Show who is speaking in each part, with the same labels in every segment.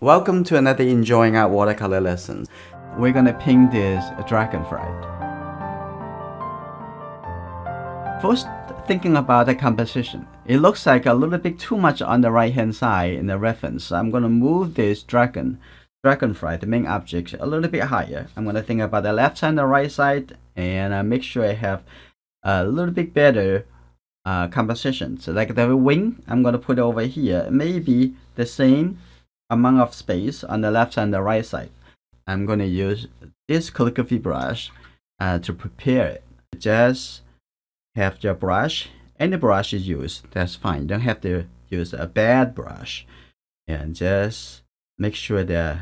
Speaker 1: Welcome to another Enjoying Art watercolor lesson. We're gonna paint this dragonfly. First, thinking about the composition. It looks like a little bit too much on the right hand side in the reference. So I'm gonna move this dragonfly, the main object, a little bit higher. I'm gonna think about the left side and the right side and make sure I have a little bit better composition. So like the wing, I'm gonna put it over here. Maybe the same amount of space on the left and the right side. I'm going to use this calligraphy brush to prepare it. Just have your brush. Any brush is used, that's fine. You don't have to use a bad brush. And just make sure the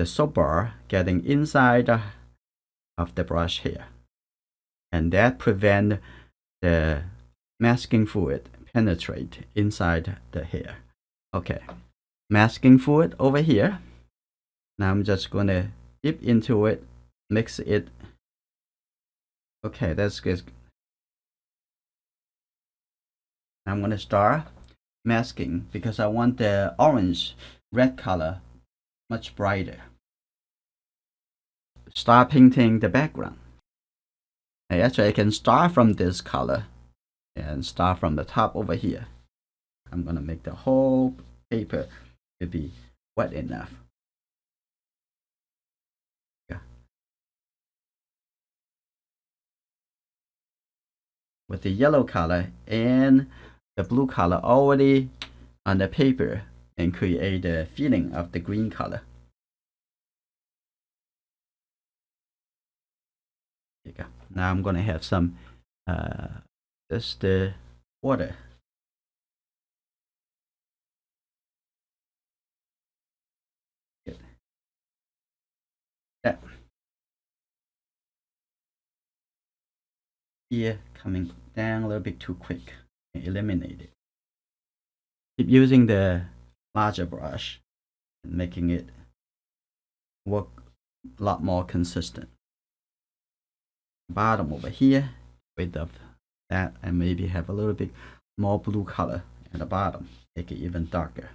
Speaker 1: soap bar getting inside of the brush here. And that prevent the masking fluid penetrate inside the hair. Okay. Masking fluid over here. Now I'm just going to dip into it, mix it. Okay, that's good. I'm going to start masking because I want the orange red color much brighter. Start painting the background. Actually, I can start from this color and start from the top over here. I'm going to make the whole paper to be wet enough. Yeah. With the yellow color and the blue color already on the paper and create the feeling of the green color. There you go. Now I'm going to have some just the water. Good. Yeah. Here coming down a little bit too quick. Eliminate it. Keep using the larger brush and making it work a lot more consistent. Bottom over here, with of that, and maybe have a little bit more blue color at the bottom, make it even darker.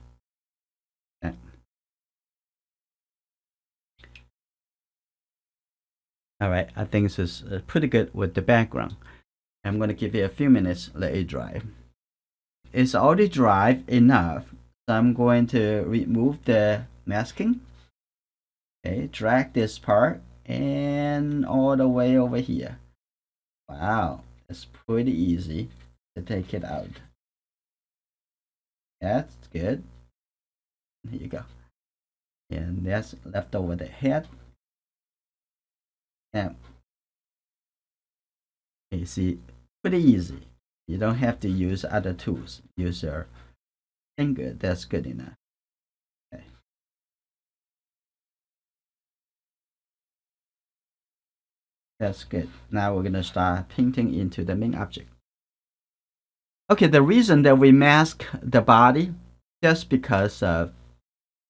Speaker 1: Yeah. All right, I think this is pretty good with the background. I'm going to give it a few minutes, let it dry. It's already dry enough, so I'm going to remove the masking. Okay, drag this part and all the way over here. Wow, it's pretty easy to take it out. That's good. Here you go. And that's left over the head. And you see, pretty easy. You don't have to use other tools. Use your finger. That's good enough. Okay. That's good. Now we're gonna start painting into the main object. Okay, the reason that we mask the body just because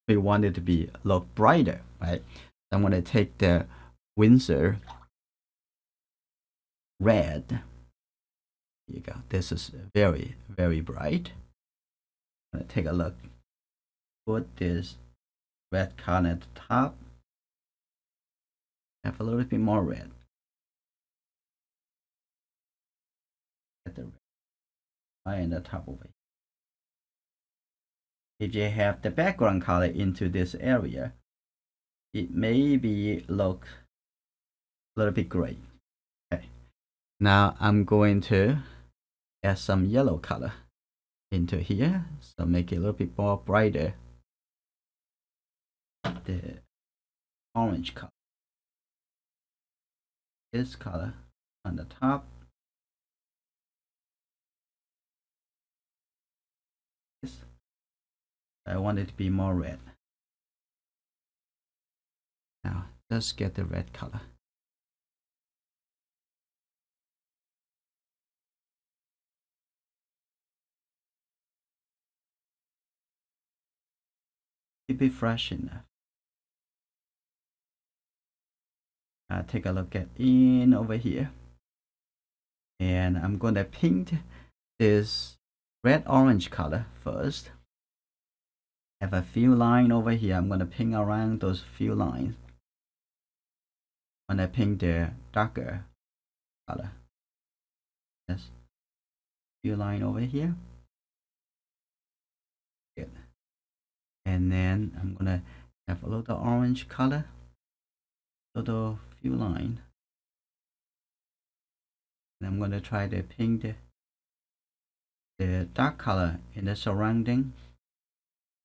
Speaker 1: we want it to be look brighter, right? I'm gonna take the Windsor red. Here you go. This is very, very bright. I'm gonna take a look. Put this red color at the top. Have a little bit more red. At the red right in the top over here. If you have the background color into this area, it maybe look a little bit gray. Okay. Now I'm going to add some yellow color into here, so make it a little bit more brighter. The orange color. This color on the top. This. I want it to be more red. Now let's get the red color. Keep it fresh enough. Take a look at in over here. And I'm going to paint this red orange color first. Have a few lines over here. I'm going to paint around those few lines when I paint the darker color. Yes, few line over here. Good. And then I'm gonna have a little orange color, little few line. And I'm gonna try to paint the dark color in the surrounding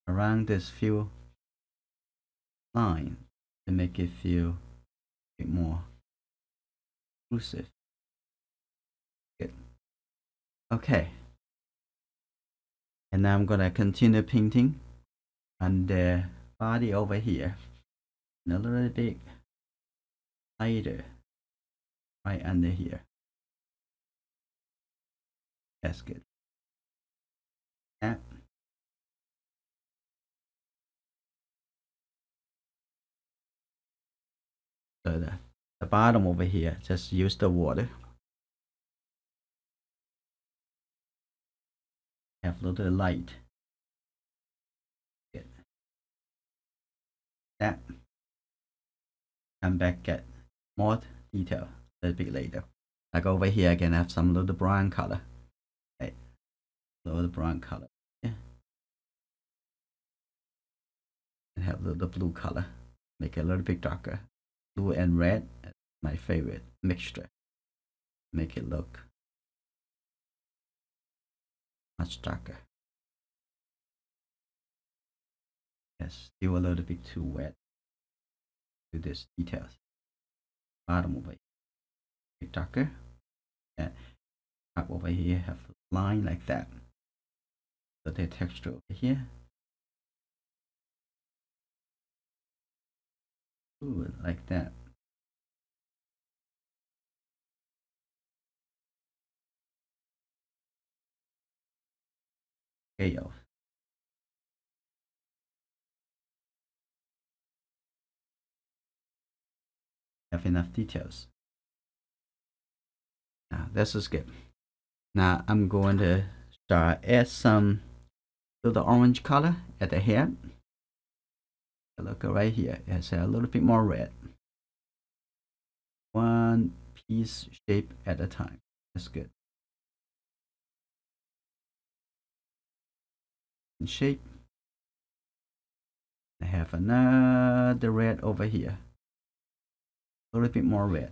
Speaker 1: around this few line to make it feel a bit more inclusive. Good. Okay. And now I'm gonna continue painting on the body over here, and a little bit lighter right under here. That's good. Yeah. So the bottom over here, just use the water. Have a little light. Good. That. Come back, get more detail a little bit later. Like over here, I can have some little brown color. Okay. Little brown color. Yeah. And have a little blue color. Make it a little bit darker. Blue and red, my favorite mixture. Make it look much darker. Yes, still a little bit too wet. Do this details. Bottom over here, a bit darker. And top over here have a line like that. So the texture over here. Ooh, like that. Scale. Have enough details. Now this is good. Now I'm going to start add some little orange color at the head. Look right here, it's a little bit more red. One piece shape at a time. That's good. And shape. I have another red over here. A little bit more red.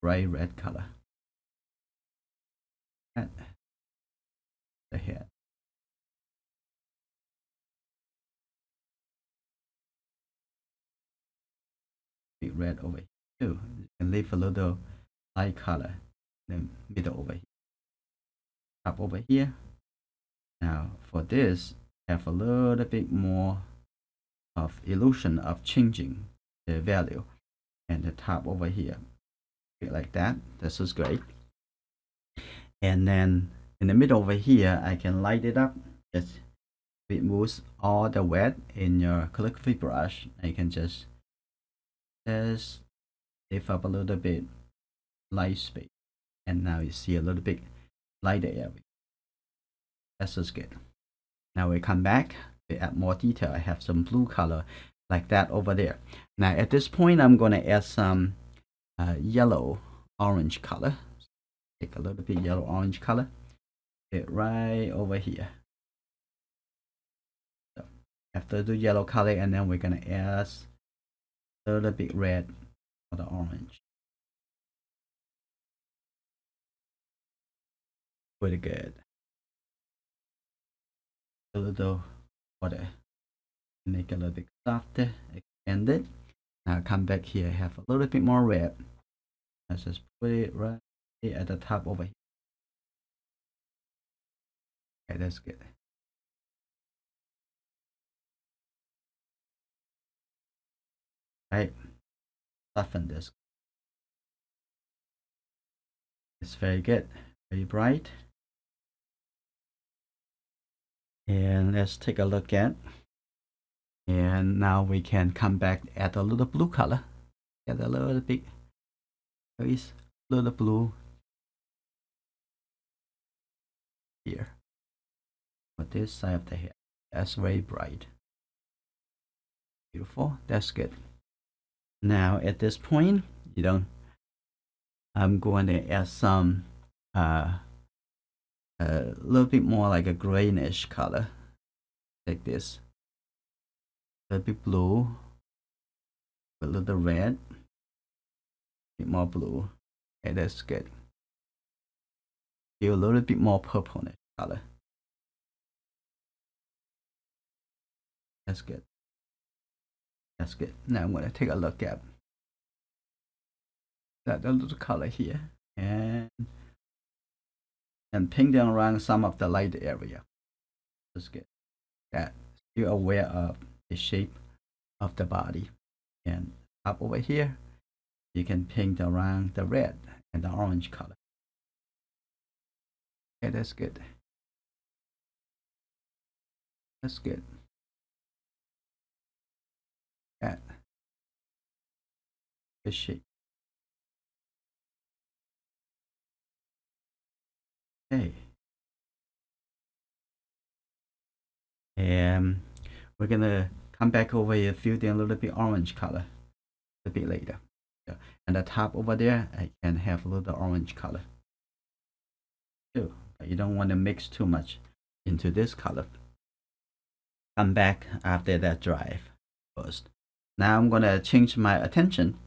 Speaker 1: Bright red color. At the head. Big red over here too. You can leave a little light color in the middle over here. Up over here. Now for this, have a little bit more of illusion of changing the value, and the top over here like that. This is great. And then in the middle over here, I can light it up. Just remove all the wet in your calligraphy brush. I can just lift up a little bit light space, and now you see a little bit lighter area. This is good. Now we come back to add more detail. I have some blue color like that over there. Now at this point, I'm going to add some yellow orange color. Take a little bit yellow orange color. It right over here. So after the yellow color, and then we're going to add a little bit red for the orange. Pretty good. A little water. Make it a little bit softer, extend it. Now come back here, have a little bit more red. Let's just put it right at the top over here. Okay, that's good. Right, soften this. It's very good, very bright. And let's take a look at. And now we can come back, add a little blue color. Get a little bit, there is little blue here. For this side of the hair, that's very bright. Beautiful. That's good. Now at this point, I'm going to add some a little bit more like a greenish color, like this. A little bit blue, a little red, a bit more blue. Okay, that's good. Give a little bit more purplish color. That's good. That's good. Now I'm going to take a look at that little color here and paint them around some of the light area. That's good. That you're aware of the shape of the body. And up over here, you can paint around the red and the orange color. Okay, that's good. That's good. That the shape. Okay. And we're gonna come back over here, fill in a little bit orange color a bit later. Yeah. And the top over there, I can have a little orange color too. But you don't want to mix too much into this color. Come back after that drive first. Now I'm gonna change my attention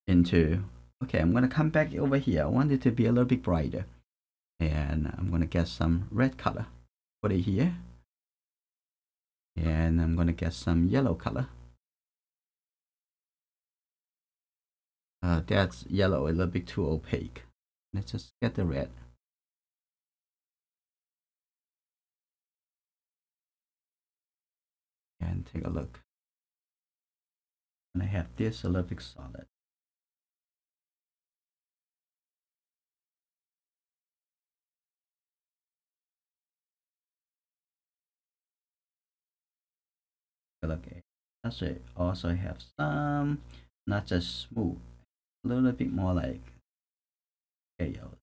Speaker 1: into, okay, I'm gonna come back over here. I want it to be a little bit brighter. And I'm gonna get some red color. Put it here. And I'm gonna get some yellow color. That's yellow, a little bit too opaque. Let's just get the red. And take a look. And I have this a little bit solid. Okay. Also have some, not just smooth, a little bit more like chaos.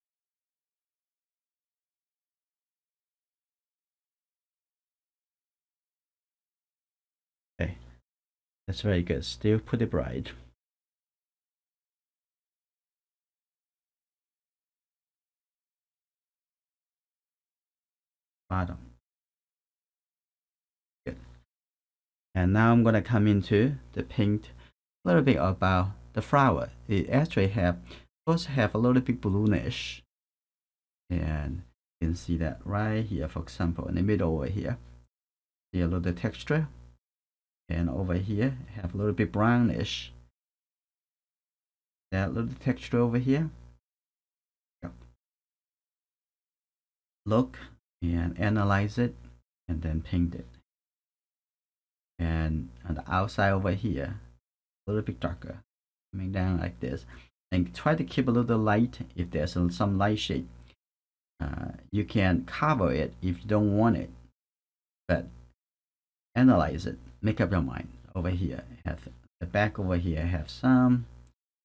Speaker 1: Okay, that's very good. Still pretty bright. Bottom. Good. And now I'm gonna come into the paint a little bit about the flower. It actually supposed to have a little bit bluish. And you can see that right here, for example, in the middle over here. See a little texture. And over here, have a little bit brownish. That little texture over here. Yep. Look and analyze it, and then paint it. And on the outside over here, a little bit darker, coming down like this. And try to keep a little light if there's some light shade. You can cover it if you don't want it, but analyze it. Make up your mind. Over here, have the back over here have some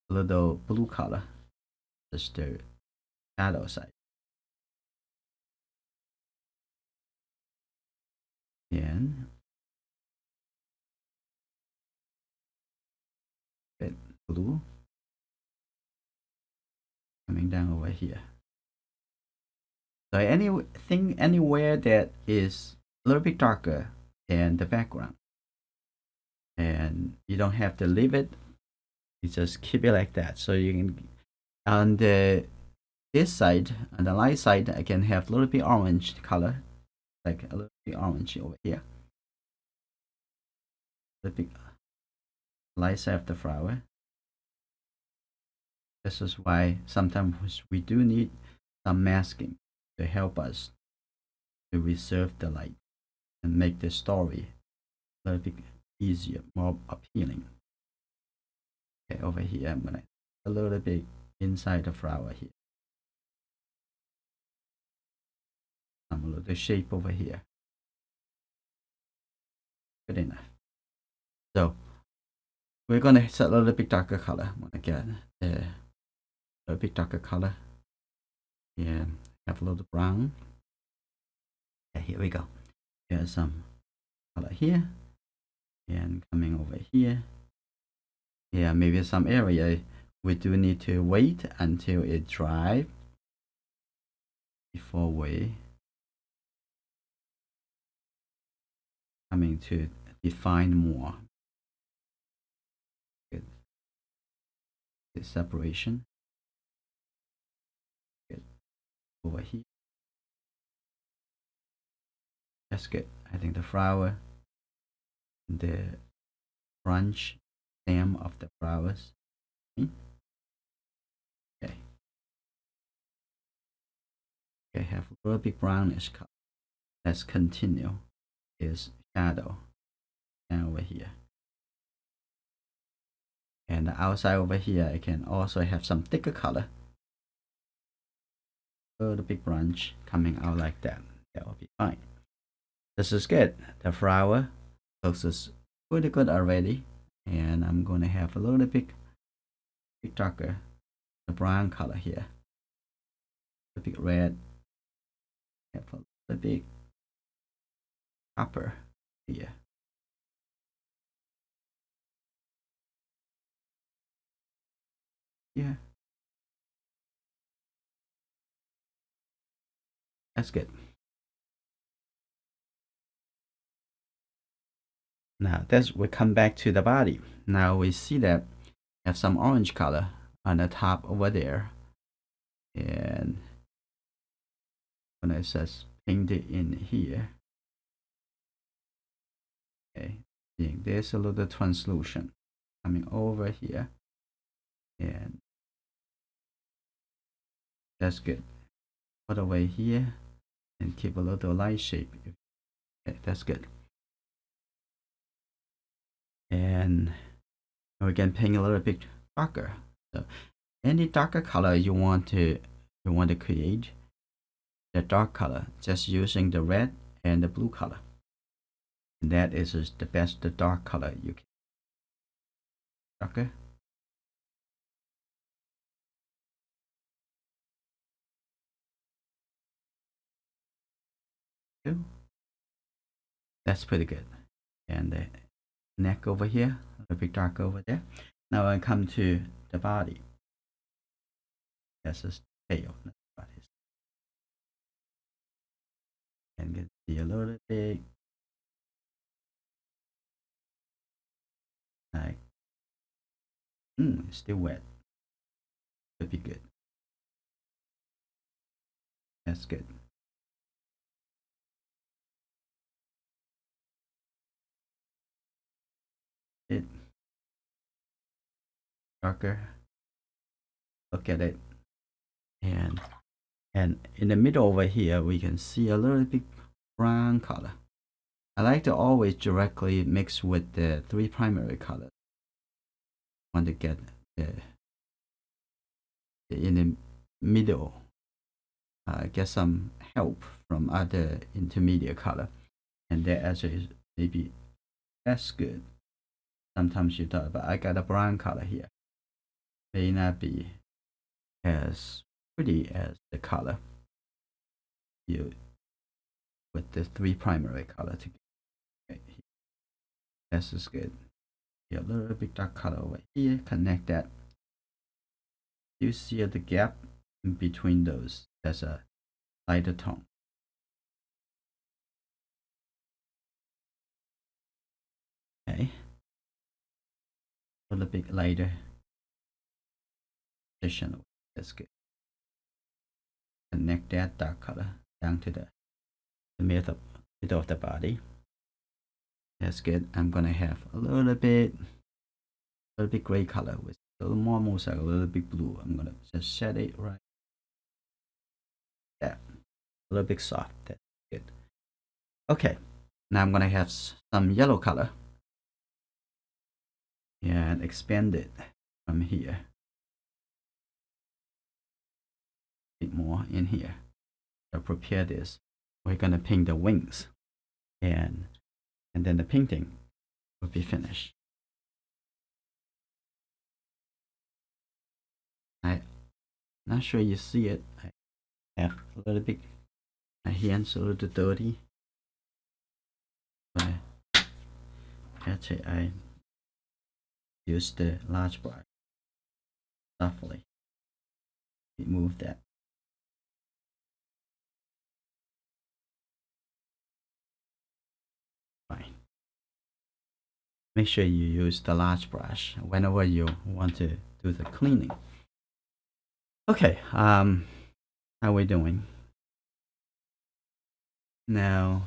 Speaker 1: little blue color, just the shadow side. And bit blue coming down over here. So anything anywhere that is a little bit darker than the background, and you don't have to leave it, you just keep it like that. So you can, on this side, on the light side, I can have a little bit orange color, like a little bit orange over here. A little bit light side of the flower. This is why sometimes we do need some masking to help us to reserve the light and make the story a little bit easier, more appealing. Okay, over here, I'm gonna a little bit inside the flower here. Some little shape over here. Good enough. So we're gonna set a little bit darker color. I'm gonna get a little bit darker color. Yeah, have a little brown. Okay, here we go. Here's some color here. And coming over here. Yeah, maybe some area we do need to wait until it dries before we coming to define more. Good. The separation. Good. Over here. That's good. I think the flower, the branch, stem of the flowers. Okay. Okay, have a little bit brownish color. Let's continue. Is shadow and over here. And the outside over here, I can also have some thicker color. A little big branch coming out like that. That will be fine. This is good. The flower looks pretty good already. And I'm going to have a little bit darker, the brown color here. A bit red. Have a little bit copper here. Yeah. That's good. Now we come back to the body. Now we see that have some orange color on the top over there. And when it says paint it in here, okay, there's a little translucent coming over here, and that's good. Put away here and keep a little light shape. Okay, that's good. And we can paint a little bit darker. So any darker color you want to create, the dark color, just using the red and the blue color. And that is the best the dark color you can. Darker. That's pretty good. And the neck over here, a little bit dark over there. Now I come to the body. That's his tail. And get see a little bit like it's still wet. Could be good. That's good. It darker. Look at it. And in the middle over here we can see a little bit brown color. I like to always directly mix with the three primary colors. Want to get the in the middle, get some help from other intermediate color, and that actually is maybe that's good. Sometimes you thought, but I got a brown color here. May not be as pretty as the color you with the three primary color together. Okay. This is good. A little bit dark color over here. Connect that. You see the gap in between those. That's a lighter tone. Okay. A little bit lighter. Additional. That's good. Connect that dark color down to the middle of the body. That's good. I'm gonna have a little bit gray color with a little more, almost like a little bit blue. I'm gonna just set it right there. A little bit soft. That's good. Okay. Now I'm gonna have some yellow color and expand it from here. A bit more in here. So prepare this. We're gonna paint the wings, and then the painting will be finished. I'm not sure you see it. I have a little bit, my hands a little dirty. Actually, I use the large brush softly. Remove that. Fine. Make sure you use the large brush whenever you want to do the cleaning. Okay, how are we doing? Now,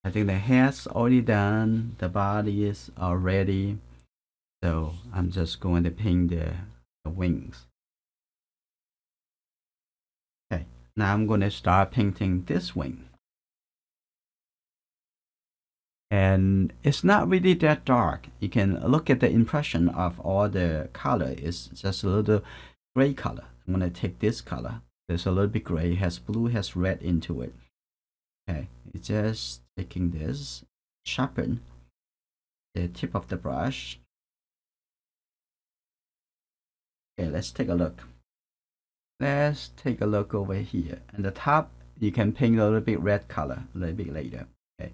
Speaker 1: I think the head's already done, the body is already, so I'm just going to paint the wings. Okay, now I'm going to start painting this wing. And it's not really that dark. You can look at the impression of all the color. It's just a little gray color. I'm going to take this color. There's a little bit gray, has blue, has red into it. Okay, it's just taking this, sharpen the tip of the brush. Okay, let's take a look. Let's take a look over here. And the top, you can paint a little bit red color a little bit later. Okay,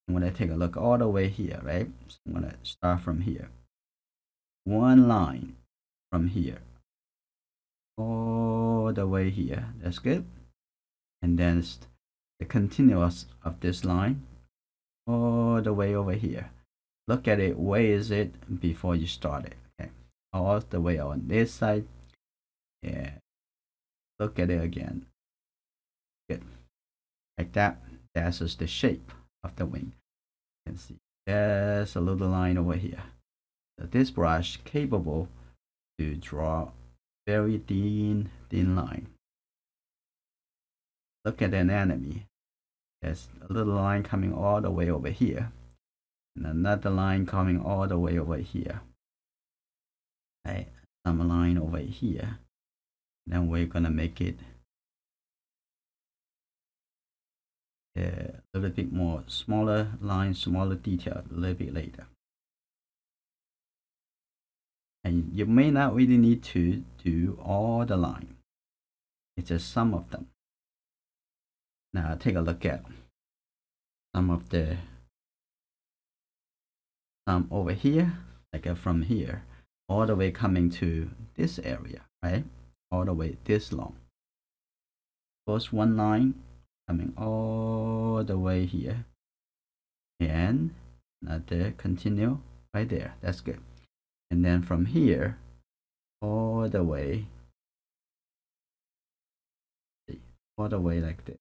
Speaker 1: I'm gonna take a look all the way here, right? So I'm gonna start from here. One line from here all the way here. That's good. And then the continuous of this line all the way over here. Look at it. Where is it before you start it? Okay, all the way on this side. Yeah. Look at it again. Good. Like that. That's just the shape of the wing. You can see there's a little line over here. So this brush capable to draw very thin line. Look at an enemy. There's a little line coming all the way over here, and another line coming all the way over here. Right, some line over here. Then we're gonna make it a little bit more smaller line, smaller detail a little bit later. And you may not really need to do all the line. It's just some of them. Now take a look at some of the over here, like from here all the way coming to this area, right? All the way this long. First one line coming all the way here, and another continue right there. That's good. And then from here all the way, all the way like this,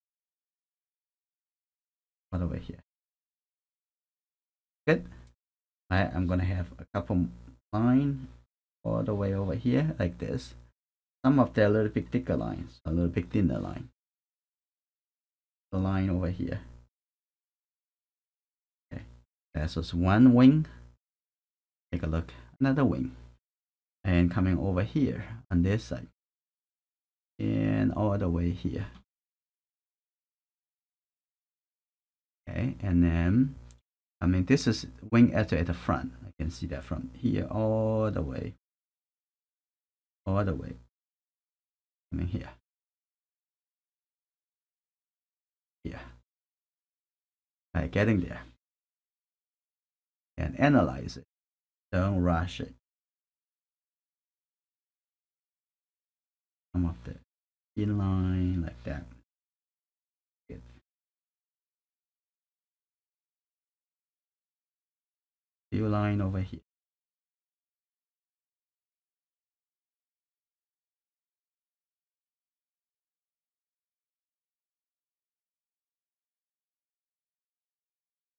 Speaker 1: all the way here. Good. Right, I'm gonna have a couple line all the way over here like this. Some of them a little bit thicker lines, a little bit thinner line. The line over here. Okay, that's just one wing. Take a look, another wing, and coming over here on this side, and all the way here. Okay, and then I mean this is wing at the front. I can see that from here all the way, coming here, here. Right, getting there, and analyze it. Don't rush it. Some of the inline like that. Good. Few line over here.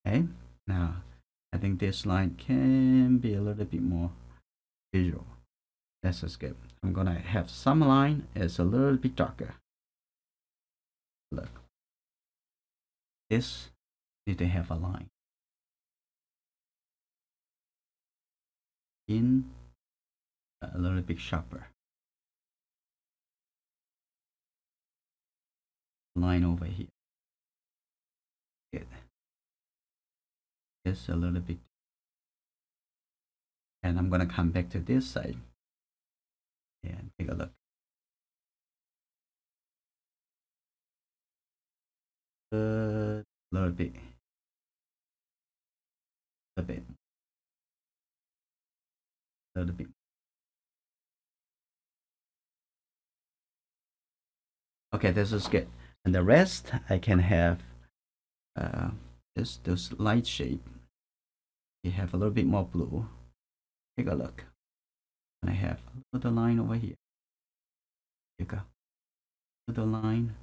Speaker 1: Okay, now I think this line can be a little bit more visual. That's just good. I'm gonna have some line is a little bit darker. Look, this need to have a line in a little bit sharper. Line over here. Good. Just a little bit. And I'm gonna come back to this side and take a look. A little bit a bit, a little bit. Okay, this is good. And the rest I can have just those light shape. You have a little bit more blue. Take a look. And I have a little line over here. You go. Little line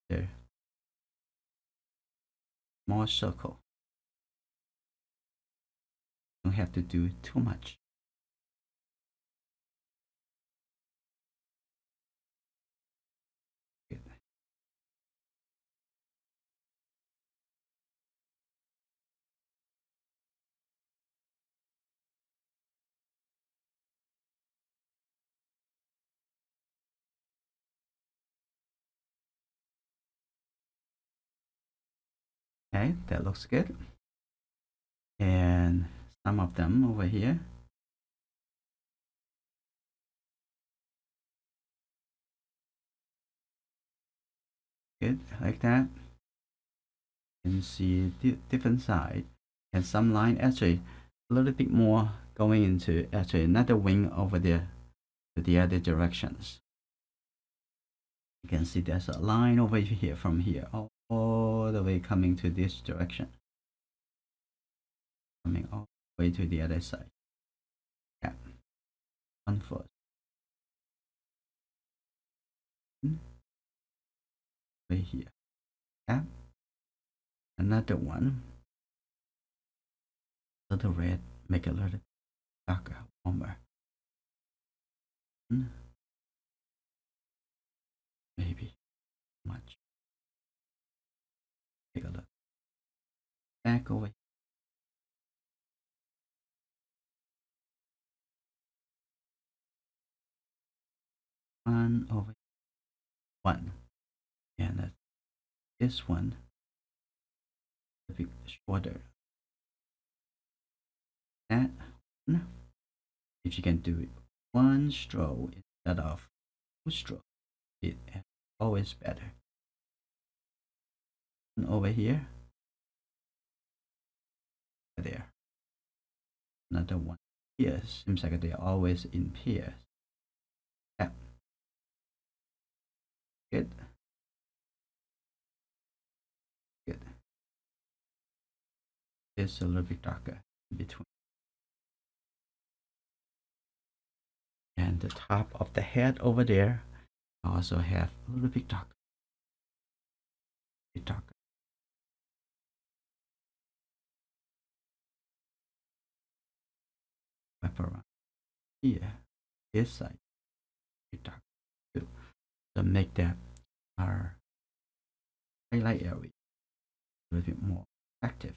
Speaker 1: there. More circle. Don't have to do too much. Good. Okay, that looks good. And some of them over here. Good, like that. You can see different side. And some line actually a little bit more going into actually another wing over there to the other directions. You can see there's a line over here from here all the way coming to this direction. Coming all the way to the other side. Yeah. One first. Right here. Yeah. Another one. Little red. Make it a little darker, warmer. Maybe much. Take a look. Back over. One over. One. And this one a bit shorter. That one. If you can do it one stroke instead of two strokes, it is always better. And over here, there. Another one here. Seems like they're always in pairs. Yeah. Good. Good. It's a little bit darker in between. And the top of the head over there also have a little bit darker. Bit darker. Wrap around here. This side. Bit darker too. So make that our highlight area a little bit more active.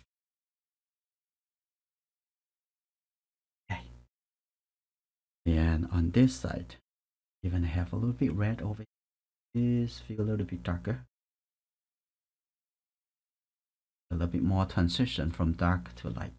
Speaker 1: Okay. And on this side, even have a little bit red over here. This feel a little bit darker. A little bit more transition from dark to light.